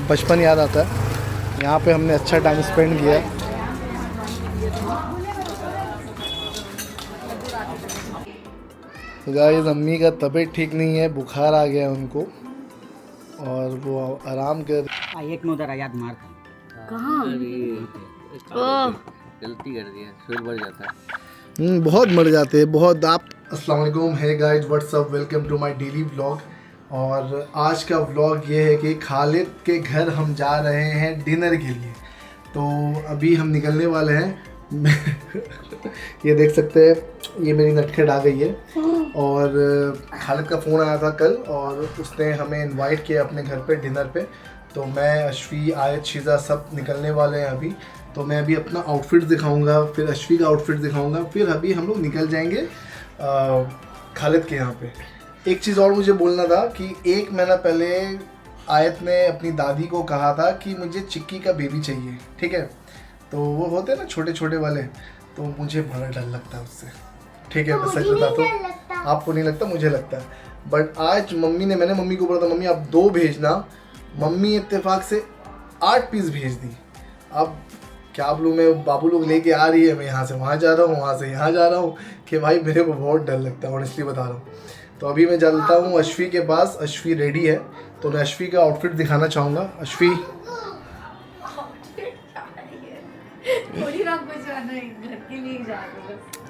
बचपन याद आता है। यहाँ पे हमने अच्छा टाइम स्पेंड किया। गाइस अम्मी का तबीयत ठीक नहीं है, बुखार आ गया उनको और वो आराम कर। एक में उधर आजाद मार था। कहाँ? गलती कर दी है, फिर बढ़ जाता है। बहुत मर जाते हैं बहुत। आप अस्सलाम वालेकुम, hey guys, what's up, welcome to my daily vlog. और आज का व्लॉग ये है कि खालिद के घर हम जा रहे हैं डिनर के लिए। तो अभी हम निकलने वाले हैं। ये देख सकते हैं, ये मेरी नटखट आ गई है। और खालिद का फ़ोन आया था कल और उसने हमें इनवाइट किया अपने घर पे डिनर पे। तो मैं, अशफी, आयत, शीज़ा सब निकलने वाले हैं अभी। तो मैं अभी अपना आउटफिट दिखाऊंगा, फिर अशफी का आउटफिट दिखाऊंगा, फिर अभी हम लोग निकल जाएंगे खालिद के यहाँ पे। एक चीज़ और मुझे बोलना था कि 1 महीना पहले आयत ने अपनी दादी को कहा था कि मुझे चिक्की का बेबी चाहिए, ठीक है। तो वो होते हैं ना छोटे छोटे वाले, तो मुझे बड़ा डर लगता है उससे, ठीक है। मैं सच बताता हूँ, आपको नहीं लगता, मुझे लगता है। बट आज मैंने मम्मी को बोला था, मम्मी आप 2 भेजना। मम्मी इत्तेफाक से 8 पीस भेज दी। अब क्या बोलूँ मैं, बाबू लोग लेके आ रही है, मैं यहाँ से वहाँ जा रहा हूँ, वहाँ से यहाँ जा रहा हूँ कि भाई मेरे को बहुत डर लगता है, ऑनेस्टली बता रहा हूँ। तो अभी मैं चलता हूँ अशफी के पास। अशफी रेडी है तो मैं अशफी का आउटफिट दिखाना चाहूँगा। अशफी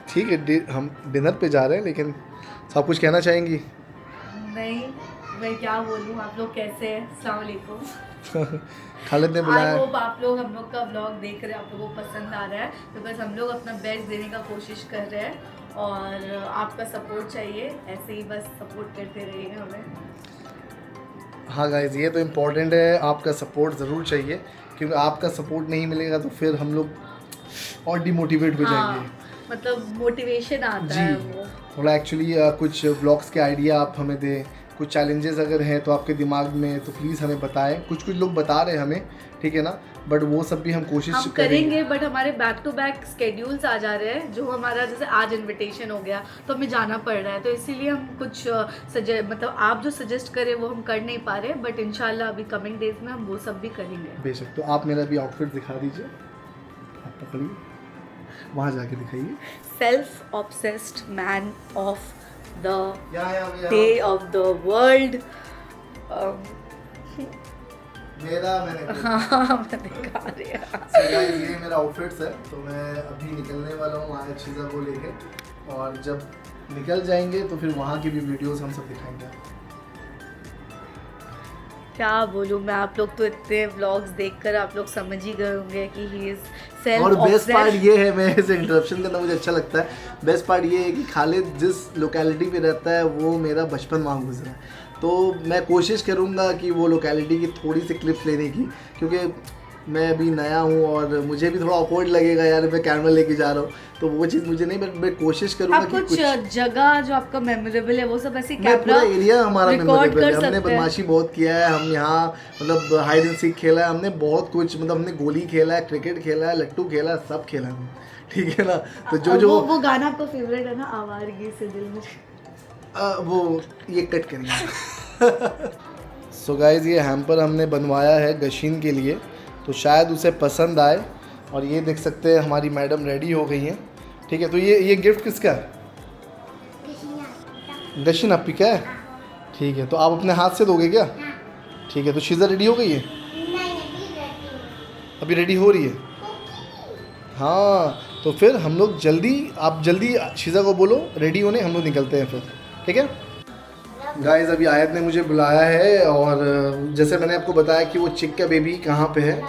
ठीक है, हम डिनर पे जा रहे हैं, लेकिन सब कुछ कहना चाहेंगी? नहीं, मैं क्या बोलूँ, आप लोग कैसे हैं? अस्सलाम वालेकुम। खालिद ने बुलाया। आई होप आप लोग हम लोग का व्लॉग देख रहे हैं, आप लोगों को पसंद आ रहा है, बिकॉज हम लोग अपना बेस्ट देने का कोशिश कर रहे हैं और आपका सपोर्ट चाहिए। ऐसे ही बस सपोर्ट करते रहिए हमें। हाँ गाइज, ये तो इम्पोर्टेंट है, आपका सपोर्ट ज़रूर चाहिए, क्योंकि आपका सपोर्ट नहीं मिलेगा तो फिर हम लोग और डिमोटिवेट हो जाएंगे। मतलब मोटिवेशन आता है वो थोड़ा। एक्चुअली कुछ व्लॉग्स के आइडिया आप हमें दें, कुछ चैलेंजेस अगर हैं तो आपके दिमाग में, तो प्लीज़ हमें बताएं। कुछ लोग बता रहे हैं हमें, ठीक है ना, बट वो सब भी हम कोशिश करेंगे। बट हमारे बैक टू बैक स्केड्यूल्स आ जा रहे हैं, जो हमारा जैसे आज इनविटेशन हो गया तो हमें जाना पड़ रहा है, तो इसीलिए हम कुछ मतलब आप जो सजेस्ट करें वो हम कर नहीं पा रहे, बट इंशाल्लाह अभी कमिंग डेज में हम वो सब भी करेंगे बेशक। तो आप मेरा भी आउटफिट दिखा दीजिए, आप पकड़िए, वहाँ जाके दिखाइए। Self obsessed man of the day of the world. हाँ, मैं दिखा रही हूँ। ये मेरा आउटफिट्स है, तो मैं अभी निकलने वाला हूँ आयत शीज़ा को लेके, और जब निकल जाएंगे तो फिर वहाँ की भी वीडियोस हम सब दिखाएंगे। क्या बोलूँ मैं, आप लोग तो इतने व्लॉग्स देखकर आप लोग समझ ही गए होंगे कि ही इज सेल्फ और ऑब्सेस्ड। बेस्ट पार्ट ये है, मैं इसे इंटरप्शन करना मुझे अच्छा लगता है, बेस्ट पार्ट ये है कि खालिद जिस लोकेलिटी पे रहता है वो मेरा बचपन वहाँ गुजरा है। तो मैं कोशिश करूँगा कि वो लोकेलिटी की थोड़ी सी क्लिप्स लेने की, क्योंकि मैं अभी नया हूँ और मुझे भी थोड़ा ऑकवर्ड लगेगा यार, मैं कैमरा लेके जा रहा हूँ, तो वो चीज़ मुझे नहीं, बट मैं कोशिश करूँगा कि कुछ जगह जो आपका मेमोरेबल है वो सब ऐसे मैं पूरा एरिया हमारा मेमोरेबल है। हमने सकते बदमाशी बहुत किया है, हम यहाँ मतलब हाइड एंड सीक खेला है हमने, बहुत कुछ, मतलब हमने गोली खेला है, क्रिकेट खेला है, लट्टू खेला है, सब खेला है, ठीक है ना। तो जो वो गाना आपका फेवरेट है ना, आवारगी से दिल में, वो ये कट करिए। सो गाइज, ये हैम्पर हमने बनवाया है गशीन के लिए, तो शायद उसे पसंद आए। और ये देख सकते हैं हमारी मैडम रेडी हो गई हैं, ठीक है। तो ये गिफ्ट किसका है? गशीन आपकी क्या है? ठीक है, तो आप अपने हाथ से दोगे क्या? ठीक है। तो शीज़ा रेडी हो गई है? अभी रेडी हो रही है। हाँ, तो फिर हम लोग आप जल्दी शीज़ा को बोलो रेडी होने, हम लोग निकलते हैं फिर, ठीक है। गाइस, अभी आयत ने मुझे बुलाया है और जैसे मैंने आपको बताया कि वो चिक का बेबी कहाँ पे है,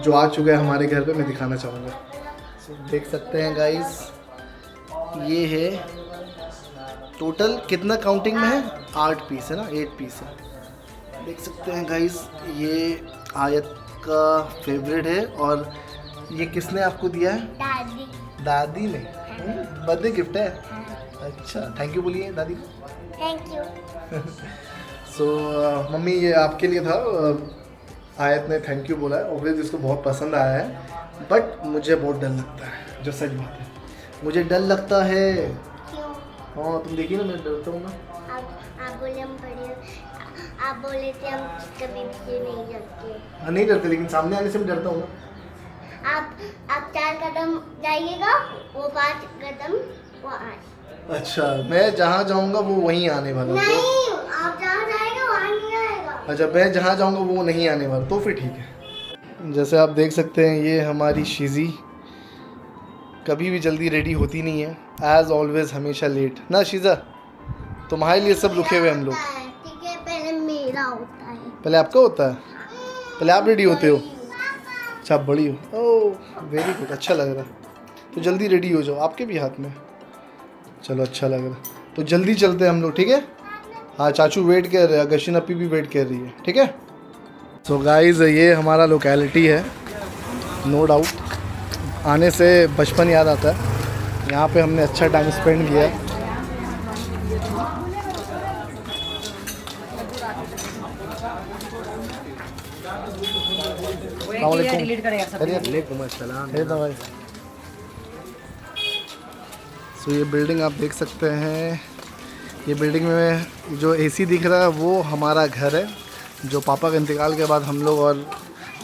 जो आ चुका है हमारे घर पे, मैं दिखाना चाहूँगा। देख सकते हैं गाइस, ये है टोटल कितना काउंटिंग में है, 8 पीस है ना, 8 पीस है। देख सकते हैं गाइस, ये आयत का फेवरेट है। और ये किसने आपको दिया है? दादी ने। बर्थडे गिफ्ट है? अच्छा, थैंक यू बोलिए दादी। Thank you. सो मम्मी, ये आपके लिए था। आयत ने थैंक यू बोला है, ऑब्वियसली इसको बहुत पसंद आया है, बट मुझे बहुत डर लगता है, जो सच बात है, मुझे डर लगता है। क्यों? हाँ, तुम देखिए ना, मैं डरता हूँ ना। आप बोले हम बड़े आप बोले थे हम कभी भी नहीं डरते। नहीं डरते, लेकिन सामने आने से मैं डरता हूँ ना। आप 4 कदम जाइएगा, वो 5 कदम वो 8। अच्छा, मैं जहाँ जाऊँगा वो वहीं आने वाला। नहीं, आप जहाँ जाएगा वहाँ नहीं आएगा। अच्छा, मैं जहाँ जाऊँगा वो नहीं आने वाला, तो फिर ठीक है। जैसे आप देख सकते हैं, ये हमारी शीज़ी कभी भी जल्दी रेडी होती नहीं है, एज़ ऑलवेज हमेशा लेट ना। शीज़ा, तुम्हारे लिए सब रुके हुए हम लोग। ठीक है, पहले मेरा होता है। पहले आपका होता है, पहले आप रेडी होते हो। अच्छा, आप बड़ी हो। ओह वेरी गुड, अच्छा लग रहा है। तो जल्दी रेडी हो जाओ, आपके भी हाथ में। चलो, अच्छा लग रहा है, तो जल्दी चलते हैं हम लोग, ठीक है। हाँ, चाचू वेट कर रहे हैं, गशीन अपी भी वेट कर रही है, ठीक है। सो गाइस, ये हमारा लोकेलिटी है, नो डाउट। आने से बचपन याद आता है। यहाँ पे हमने अच्छा टाइम स्पेंड किया। सो ये बिल्डिंग आप देख सकते हैं, ये बिल्डिंग में जो एसी दिख रहा है वो हमारा घर है, जो पापा के इंतकाल के बाद हम लोग और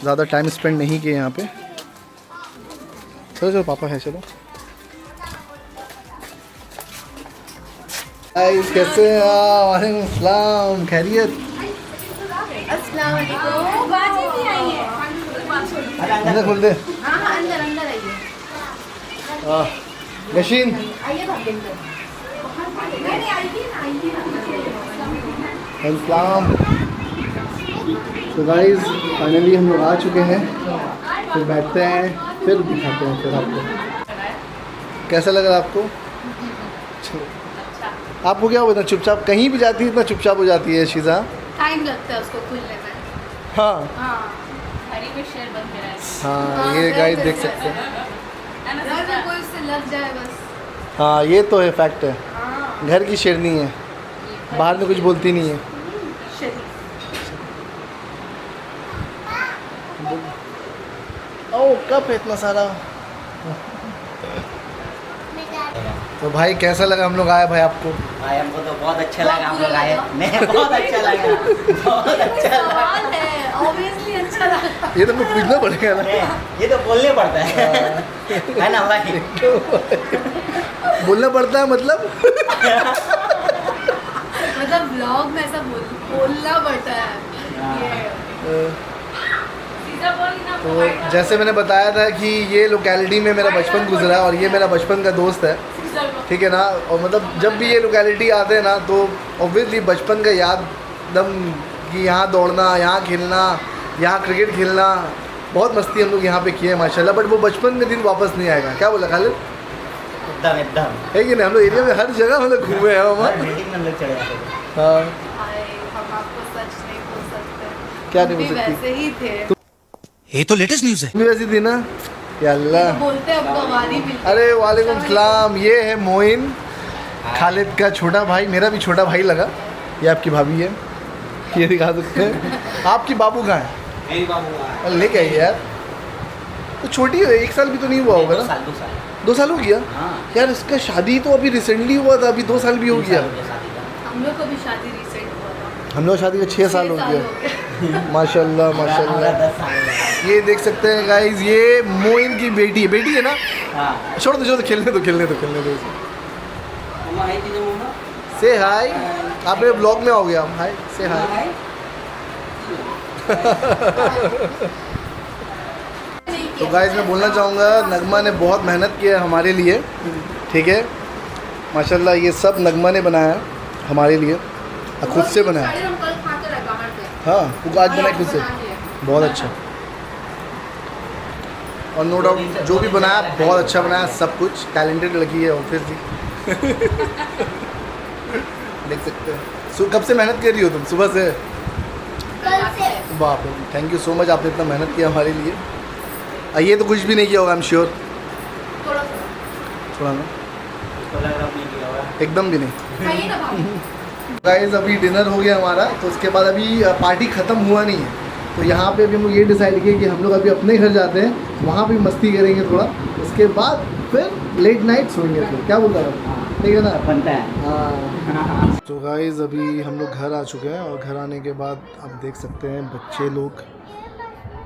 ज़्यादा टाइम स्पेंड नहीं किए यहाँ पे। चलो चलो, पापा है, चलो। गाइस, कैसे हैं आप? वालेकुम अस्सलाम, खैरियत? अस्सलाम वालेकुम। बाजी भी आई है। अंदर खोल दे। हाँ हाँ, अंदर अंदर आइए। गशीन, आइए भाभी अंदर। नहीं आइए ना। अस्सलाम। तो गाइस, फाइनली हम लोग आ चुके हैं, फिर बैठते हैं, फिर दिखाते हैं फिर आपको। कैसा लग रहा है आपको? आपको क्या होता है, चुपचाप कहीं भी जाती है, इतना चुपचाप हो जाती है शीज़ा? टाइम लगता है उसको खुलने में। हाँ हाँ, हरी में शेर बन के रहा है। हाँ, ये गाइस देख सकते हैं। घर में कोई उससे लग जाए बस। हाँ, ये तो है, फैक्ट है। हाँ, घर की शेरनी है, बाहर में कुछ बोलती नहीं है। शरीफ। ओह, कप है इतना सारा। तो भाई, कैसा लगा हम लोग आए भाई आपको? भाई हमको तो बहुत अच्छा लगा, हम लोग आए। नहीं, बहुत अच्छा लगा, बहुत अच्छा लगा। सवाल है, ऑब्वियसली अच्छा लगा। ये तो मैं पूछना पड़ेगा ना। ये तो बोलने पड़ता है ना भाई? बोलना पड़ता है मतलब? मतलब व्लॉग में ऐसा बोलना पड़ता है। तो जैसे मैंने बताया था कि ये लोकेलिटी में मेरा बचपन गुजरा है और ये मेरा बचपन का दोस्त है, ठीक है ना। और मतलब जब भी ये लोकेलिटी आते हैं ना, तो ऑब्वियसली बचपन का याद एकदम, कि यहाँ दौड़ना, यहाँ खेलना, यहाँ क्रिकेट खेलना, बहुत मस्ती हम लोग यहाँ पे किए हैं माशाल्लाह। बट वो बचपन में दिन वापस नहीं आएगा। क्या बोला खालिद? एकदम एकदम है कि नहीं? हम लोग एरिया में हर जगह हम लोग घूमे हैं मामा। हम लोग चले जाते थे। हाँ, हम आपको सच नहीं बोल सकते। क्या नहीं बोल हम भी सकती? वैसे ही थे। ये तो लेटेस्ट न्यूज़ है। भी वैसी थी ना? या अल्लाह। तो बोलते अब गवारी मिलती है। अरे वालेकुम सलाम। ये है मोइन, खालिद का छोटा भाई, मेरा भी छोटा भाई लगा। ये आपकी भाभी है, ये दिखा सकते हैं। आपकी बाबू कहाँ है? मेरी बाबू लेके आई यार, तो छोटी है, 1 साल भी तो नहीं हुआ होगा ना? 2 साल 2 साल हो गया हाँ। यार। इसका शादी तो अभी रिसेंटली हुआ था, अभी 2 साल भी हो गया। हम लोग को भी शादी रिसेंट हुआ था। हम लोग शादी का 6 साल हो 6 गया। माशाल्लाह माशाल्लाह। 10 साल। ये देख सकते हैं गाइस, ये मोइन की बेटी है ना? हाँ। छोड़ दो खेलने दो। मम्मा है कि मम्मा? से हाय। आप मेरे ब्लॉग में आओगे आप? हाय, से हाय। तो गाइस, मैं बोलना चाहूँगा, नगमा ने बहुत मेहनत की है हमारे लिए, ठीक है। माशाल्लाह, ये सब नगमा ने बनाया हमारे लिए, खुद से बनाया। हम कल खा कर आए बाहर से। हाँ, वो आज बनाया खुद से, बहुत अच्छा। और नो डाउट जो भी बनाया बहुत अच्छा बनाया, सब कुछ टैलेंटेड लगी है ऑब्वियसली। देख सकते हैं। कब से मेहनत कर रही हो तुम? सुबह से? कल से। बाप रे, थैंक यू सो मच, आपने इतना मेहनत किया हमारे लिए। ये तो कुछ भी नहीं किया होगा, आई एम श्योर। थोड़ा थोड़ा ना, उसको लग रहा नहीं किया होगा। एकदम भी नहीं। खाइए ना भाभी। गाइस, अभी डिनर हो गया हमारा, तो उसके बाद अभी पार्टी ख़त्म हुआ नहीं है, तो यहाँ पे अभी हम लोग ये डिसाइड किए कि हम लोग अभी अपने घर जाते हैं, वहाँ भी मस्ती करेंगे थोड़ा, उसके बाद फिर लेट नाइट सोएंगे। फिर क्या बोलता है? ठीक है ना? बनता है। हाँ। तो गाइस अभी हम लोग घर आ चुके हैं और घर आने के बाद आप देख सकते हैं बच्चे लोग,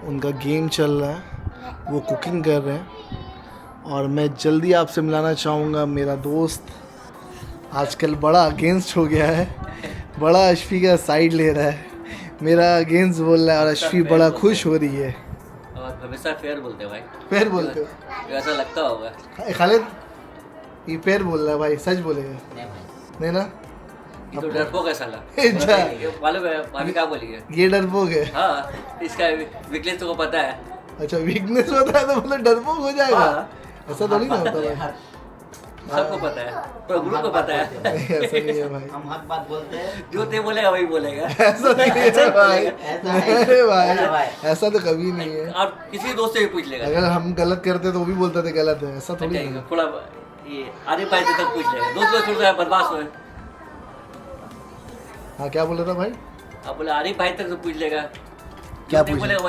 उनका गेम चल रहा है, वो कुकिंग कर रहे हैं। और मैं जल्दी आपसे मिलाना चाहूँगा मेरा दोस्त, आजकल बड़ा अगेंस्ट हो गया है, बड़ा अशफी का साइड ले रहा है, मेरा अगेंस्ट बोल रहा है और अशफी बड़ा खुश हो रही है। और हमेशा फेयर बोलते हैं भाई। पैर बोलते हो? ऐसा लगता होगा। खालिद ये पैर बोल रहा है भाई, सच बोलेगा? नहीं भाई, नहीं ना? ये तो डरपोक है साला। अच्छा। ये मालूम है भाभी क्या बोली है? ये डरपोक है? हाँ, इसका वीकनेस तो को पता है। अच्छा, वीकनेस होता है तो मतलब डरपोक हो जाएगा? हाँ। ऐसा थोड़ी ना होता है। सबको पता है, पूरा ग्रुप को पता है। नहीं, ऐसा नहीं है भाई, हम हक बात बोलते हैं, जो ते बोलेगा वही बोलेगा। ऐसा नहीं है भाई, अरे भाई ऐसा तो कभी नहीं है। आप किसी दोस्त से भी पूछ लेगा। अगर हम गलत करते तो वो भी बोलते थे गलत है, ऐसा थोड़ी है। थोड़ा ये आधे पैसे तक पूछ लेगा, दोस्त छोड़ है बर्बाद हो। हाँ, क्या बोल रहा था भाई? आप बोले आरिफ भाई तक से पूछ लेगा, क्या जो ते पूछे? बोलेगा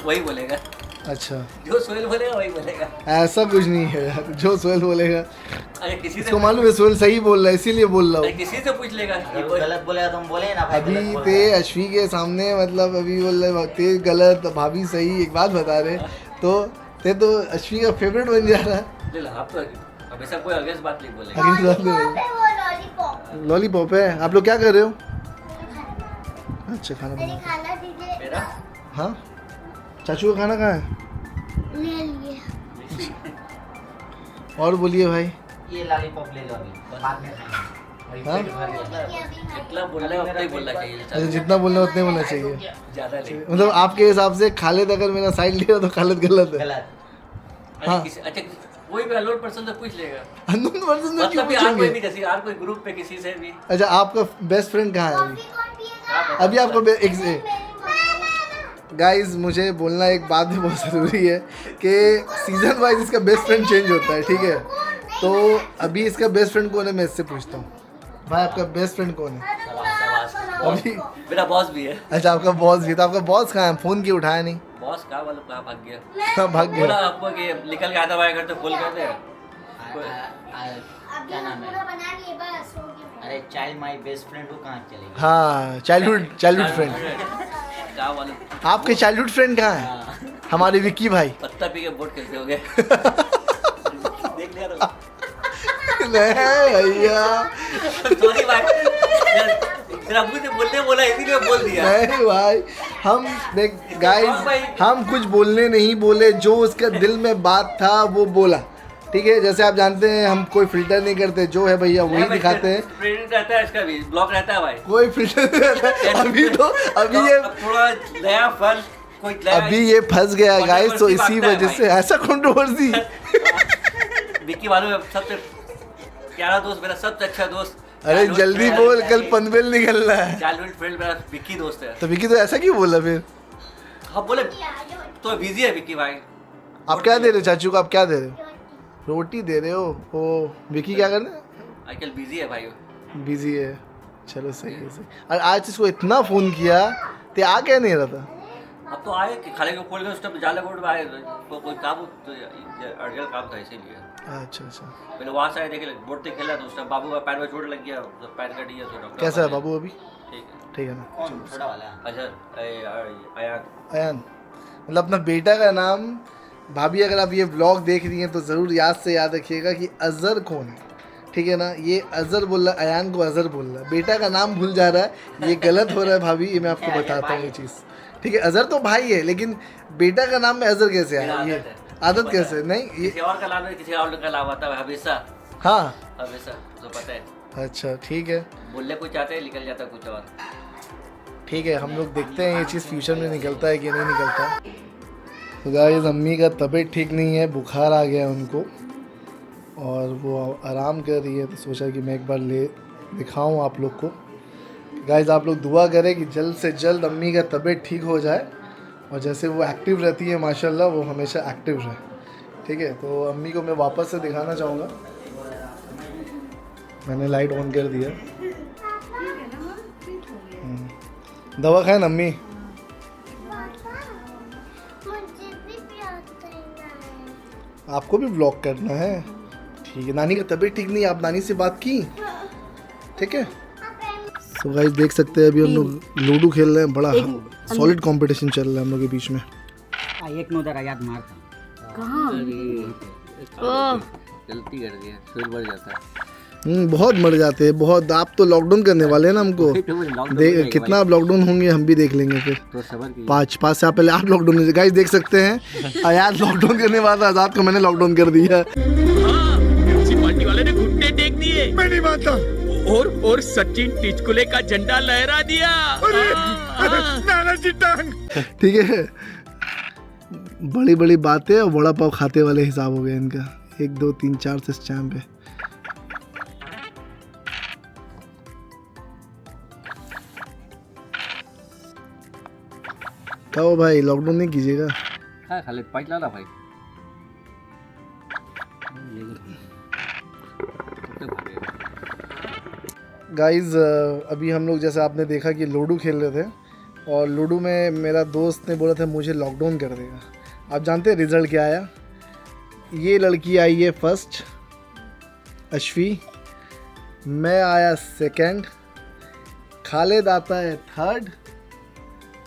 वही बोलेगा, अच्छा, जो सोहेल बोलेगा वही बोलेगा। ऐसा कुछ नहीं है यार, जो सोहेल बोलेगा। अरे किसी से इसको मालूम है सोहेल सही बोल रहा है, इसीलिए बोल रहा अरे हूँ। किसी से पूछ लेगा। गलत बोलेगा तो हम बोले ना भाई, अभी गलत बोल ते रहा है। अश्वी के सामने मतलब अभी बोल रहे ते गलत, भाभी सही, एक बात बता रहे तो ते तो अश्वी का फेवरेट बन जा रहा है। ले ला, आप तो हमेशा कोई अगेंस्ट बात नहीं बोलेगा। अगेंस्ट बात नहीं पे वो लॉलीपॉप लॉलीपॉप है। आप लोग क्या कर रहे हो? अच्छा, खाना मेरी बना। खाना दीजिए। मेरा हाँ, चाचू का खाना कहाँ है? ले लिए। और बोलिए भाई। ये लॉलीपॉप ले लो अभी, बाद में खाएंगे। हाँ? पेट भर गया। ये अभी खा जितना बोलना है उतना ही बोलना चाहिए। अच्छा, जितना बोलना है उतना ही बोलना चाहिए। ज्यादा नहीं। मतलब आपके हिसाब से खालिद अगर मेरा साइड ले रहा तो खालिद गलत है? गलत। अच्छा कोई भी अननोन पर्सन से पूछ लेगा। अननोन पर्सन से क्यों मतलब यार कोई पूछेंगे? भी, जैसे यार कोई ग्रुप पे किसी से भी। अच्छा, आपका बेस्ट फ्रेंड कहाँ है अभी? कौन पिएगा? अभी आपका एक मेरी मम्मा। गाइस मुझे बोलना एक बात भी बहुत ज़रूरी है कि सीजन वाइज इसका बेस्ट फ्रेंड चेंज होता है, ठीक है? तो अभी इसका बेस्ट फ्रेंड कौन है मैं इससे पूछता हूँ। भाई आपका बेस्ट फ्रेंड कौन है अभी? मेरा बॉस भी है। अच्छा, आपका बॉस भी। तो आपका बॉस कहाँ है? फ़ोन क्यों उठाया नहीं? बॉस कहाँ वालों कहाँ भाग गया? कहाँ भाग बोला गया? आपको कि निकल के आता हमारे घर तो फोन कर दे। अभी क्या नाम पूरा है? बना लिए बस हो गया। अरे चाइल्ड माई बेस्ट फ्रेंड वो कहाँ चलेगी? हाँ, चाइल्डहुड फ्रेंड। कहाँ वालों आपके चाइल्डहुड फ्रेंड कहाँ है? हमारे विक्की भाई। पत्ता पी के बोट खेलते हो गए। देख लिया तो। नहीं भैया, सॉरी भाई, तेरा मुंह से बोलने बोला इसीलिए बोल दिया। नहीं भाई, हम देख गाइस, हम कुछ बोलने नहीं बोले, जो उसका दिल में बात था वो बोला, ठीक है? जैसे आप जानते हैं हम कोई फिल्टर नहीं करते, जो है भैया वही दिखाते हैं। प्रिंट रहता है, इसका भी ब्लॉक रहता है भाई। कोई फिल्टर नहीं रहता। अभी ये अब थोड़ा नया फल कोई नया अभी ये फंस गया गाइस, तो controversy इसी भागता है वजह से ऐसा कंट्रोवर्सी। विक्की मालूम है सबसे प्यारा दोस्त, मेरा सबसे अच्छा दोस्त। अरे जल्दी बोल, कल पनवेल निकलना है। चाइल्डहुड फ्रेंड मेरा विक्की दोस्त है। तो विक्की तो ऐसा क्यों बोला फिर? हाँ बोले तो बिजी है विक्की भाई। आप क्या दे रहे हो चाचू को? आप क्या दे रहे हो? रोटी दे रहे हो? ओ विक्की क्या कर रहे हैं? आजकल बिजी है भाई। बिजी है, चलो सही है सही। और आज इसको इतना फ़ोन किया तो आ क्या नहीं रहा था? अब तो आए कि खाने को खोल के उस टाइम जाले बोर्ड में आए तो कोई काम तो अर्जेंट काम था इसीलिए। अच्छा अच्छा, पहले वहाँ से आए देखे बोर्ड तक खेला तो उस टाइम बाबू का पैर में चोट लग गया, तो पैर कट गया तो डॉक्टर कैसा है बाबू अभी? ठीक है। ठीक है ना? कौन छोटा वाला? अच्छा अयान अयान, मतलब अपना बेटा का नाम। भाभी अगर आप ये व्लॉग देख रही हैं तो ज़रूर याद रखिएगा कि अज़हर कौन है, ठीक है ना? ये अज़हर बोल रहा है, अयान को अज़हर बोल रहा है, बेटा का नाम भूल जा रहा है, ये गलत हो रहा है भाभी, ये मैं आपको बताता हूँ ये चीज़, ठीक है? अज़हर तो भाई है, लेकिन बेटा का नाम में अज़हर कैसे आया? मेरा ये आदत है। आदत कैसे? नहीं ये किसी और का नाम है, किसी और का नाम आता है हमेशा हाँ, हमेशा, तो पता है। अच्छा ठीक है, बोलने कुछ चाहते हैं निकल जाता कुछ और। ठीक है, हम लोग देखते हैं ये चीज़ फ्यूचर में निकलता है कि नहीं निकलता। तो गाइस अम्मी का तबीयत ठीक नहीं है, बुखार आ गया उनको और वो आराम कर रही है, तो सोचा कि मैं एक बार ले दिखाऊं आप लोग को। गाइस आप लोग दुआ करें कि जल्द से जल्द अम्मी का तबीयत ठीक हो जाए और जैसे वो एक्टिव रहती है माशाल्लाह वो हमेशा एक्टिव रहे, ठीक है? तो अम्मी को मैं वापस से दिखाना चाहूँगा। मैंने लाइट ऑन कर दिया। दवा खाएं ना अम्मी? मुझे भी प्यार करना है। आपको भी ब्लॉग करना है? ठीक है, नानी का तबीयत ठीक नहीं, आप नानी से बात की? ठीक है। सो गाइस देख सकते हैं अभी हम लोग लूडो खेल रहे हैं, बड़ा सॉलिड कंपटीशन चल रहा है हम लोग के बीच में। एक नोदर याद मारता कहाँ? गलती कर दी है, फिर बढ़ जाता है। बहुत मर जाते हैं बहुत। आप तो लॉकडाउन करने वाले हैं ना हमको, कितना आप लॉकडाउन होंगे हम भी देख लेंगे फिर। तो सबर की 5 साल पहले आप लॉकडाउन, गाइस देख सकते हैं आजाद लॉकडाउन करने वाला, आजाद को मैंने लॉकडाउन कर दिया। म्युनिसिपालिटी वाले ने घुटने टेक दिए, मैं नहीं मानता। और सचिन टिचकुले का झंडा लहरा दिया। ठीक है, बड़ी बड़ी बातें और वड़ा पाव खाते वाले हिसाब हो गया इनका। 1 2 3 4 से स्टैम्प है। कहो भाई लॉकडाउन नहीं कीजिएगा। हाँ खालिद पाइट ला भाई। गाइस अभी हम लोग जैसे आपने देखा कि लूडो खेल रहे थे और लूडो में मेरा दोस्त ने बोला था मुझे लॉकडाउन कर देगा। आप जानते हैं रिज़ल्ट क्या आया? ये लड़की आई है फर्स्ट, अश्वी, मैं आया सेकंड, खालिद आता है थर्ड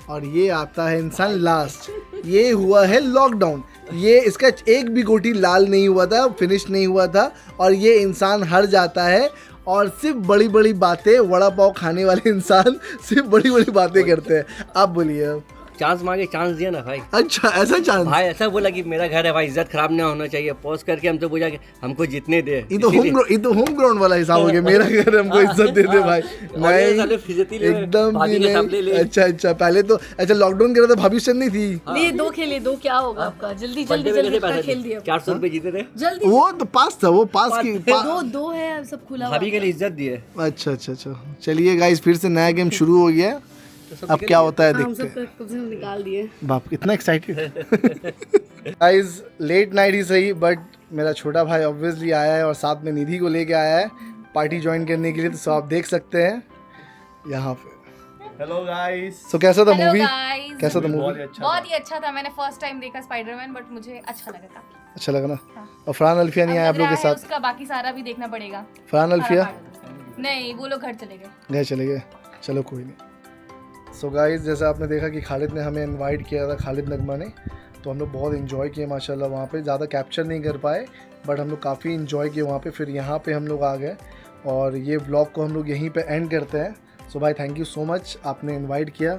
और ये आता है इंसान लास्ट। ये हुआ है लॉकडाउन। ये इसका एक भी गोटी लाल नहीं हुआ था, फिनिश नहीं हुआ था और ये इंसान हार जाता है। और सिर्फ बड़ी बड़ी बातें, वड़ा पाव खाने वाले इंसान सिर्फ बड़ी बड़ी बातें करते हैं। आप बोलिए अब। चांस मांगे, चांस दिया ना भाई। अच्छा ऐसा चांस? भाई ऐसा बोला कि मेरा घर है भाई, इज्जत खराब ना होना चाहिए। पॉज करके हमसे पूछा कि हमको जितने दे। ये तो होम ग्राउंड वाला हिसाब हो गया। मेरा घर हमको इज्जत दे दे भाई। नहीं एकदम भी नहीं। अच्छा पहले तो अच्छा लॉकडाउन कर रहा था, भाभी नहीं थी। ये 2 खेले, 2 क्या होगा आपका? जल्दी खेल दिया। 400 रुपए जीते थे जल्दी। वो तो पास था, वो पास की 2 है, सब खुला हुआ भाभी के लिए इज्जत दिए। अच्छा चलिए गाइस फिर से नया गेम शुरू हो गया। अब क्या होता है हम देखते हैं। सब निकाल दिए। बाप कितना एक्साइटेड। गाइस लेट नाइट ही सही बट मेरा छोटा भाई ऑब्वियसली आया है और साथ में निधि को लेके आया है पार्टी ज्वाइन करने के लिए। तो आप देख सकते हैं यहाँ पे। Hello guys. सो कैसा था Hello मूवी? guys. कैसा था मूवी? बहुत ही अच्छा था। मैंने फर्स्ट टाइम देखा स्पाइडरमैन, बट मुझे अच्छा लगा काफी। अच्छा लगा ना? और फरहान अल्फिया नहीं आया आप लोग के साथ? उसका बाकी सारा भी देखना पड़ेगा। फरहान अल्फिया नहीं, वो लोग घर चले गए। घर चले गए, चलो कोई नहीं। सो गाइस जैसे आपने देखा कि खालिद ने हमें इनवाइट किया था, खालिद नगमा ने, तो हम लोग बहुत इन्जॉय किए माशाल्लाह। वहाँ पे ज़्यादा कैप्चर नहीं कर पाए बट हम लोग काफ़ी इन्जॉय किए वहाँ पे। फिर यहाँ पे हम लोग आ गए और ये व्लॉग को हम लोग यहीं पे एंड करते हैं। सो भाई थैंक यू सो मच, आपने इनवाइट किया।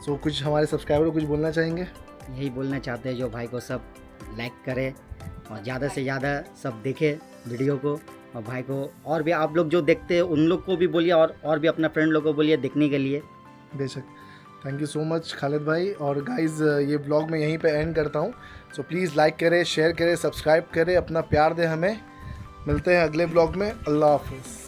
सो कुछ हमारे सब्सक्राइबर को कुछ बोलना चाहेंगे? यही बोलना चाहते हैं जो भाई को सब लाइक करे और ज़्यादा से ज़्यादा सब देखे वीडियो को। और भाई को और भी आप लोग जो देखते हैं उन लोग को भी बोलिए और भी अपना फ्रेंड लोग को बोलिए देखने के लिए। बेशक। Thank you so much Khalid भाई। और गाइज़ ये ब्लॉग मैं यहीं पे एंड करता हूँ। सो प्लीज़ लाइक करें, शेयर करें, सब्सक्राइब करें, अपना प्यार दें हमें। मिलते हैं अगले ब्लॉग में। अल्लाह हाफिज़।